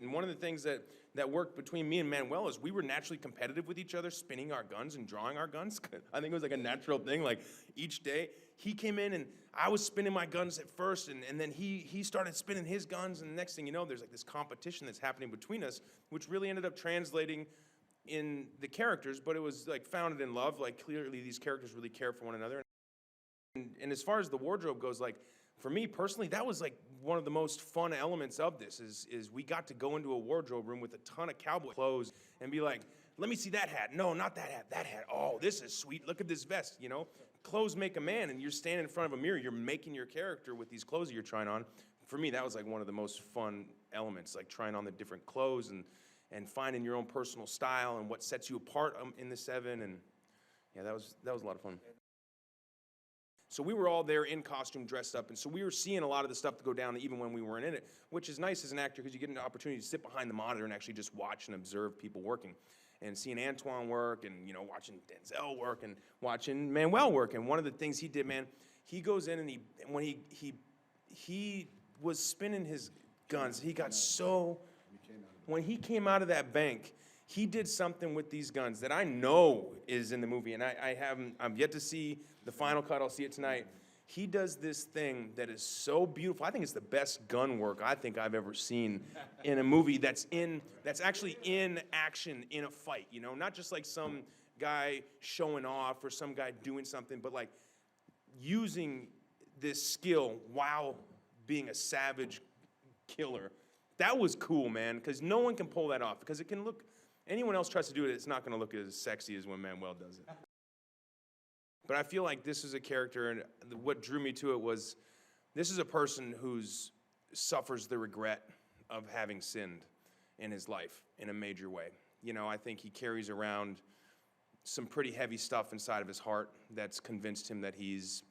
And one of the things that worked between me and Manuel is we were naturally competitive with each other, spinning our guns and drawing our guns. I think it was like a natural thing, like each day. He came in and I was spinning my guns at first, and then he started spinning his guns, and the next thing you know, there's like this competition that's happening between us, which really ended up translating in the characters, but it was like founded in love. Like clearly these characters really care for one another. And as far as the wardrobe goes, like for me personally, that was like one of the most fun elements of this is we got to go into a wardrobe room with a ton of cowboy clothes and be like, let me see that hat. No, not that hat, that hat. Oh, this is sweet. Look at this vest, you know? Clothes make a man, and you're standing in front of a mirror. You're making your character with these clothes that you're trying on. For me, that was like one of the most fun elements, like trying on the different clothes and finding your own personal style and what sets you apart in the Seven. And yeah, that was a lot of fun. So we were all there in costume, dressed up, and so we were seeing a lot of the stuff to go down even when we weren't in it, which is nice as an actor because you get an opportunity to sit behind the monitor and actually just watch and observe people working. And seeing Antoine work and, you know, watching Denzel work and watching Manuel work. And one of the things he did, man, he goes in and when he was spinning his guns, he got so, when he came out of that bank, he did something with these guns that I know is in the movie, and I've yet to see the final cut. I'll see it tonight. He does this thing that is so beautiful. I think it's the best gun work I think I've ever seen in a movie that's actually in action in a fight, you know, not just like some guy showing off or some guy doing something, but like using this skill while being a savage killer. That was cool, man, because no one can pull that off, because it can look, anyone else tries to do it, it's not going to look as sexy as when Manuel does it. But I feel like this is a character, and what drew me to it was, this is a person who suffers the regret of having sinned in his life in a major way. You know, I think he carries around some pretty heavy stuff inside of his heart that's convinced him that he's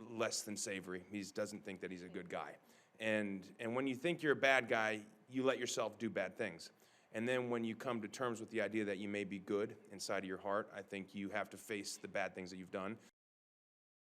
less than savory. He doesn't think that he's a good guy. And when you think you're a bad guy, you let yourself do bad things. And then when you come to terms with the idea that you may be good inside of your heart, I think you have to face the bad things that you've done.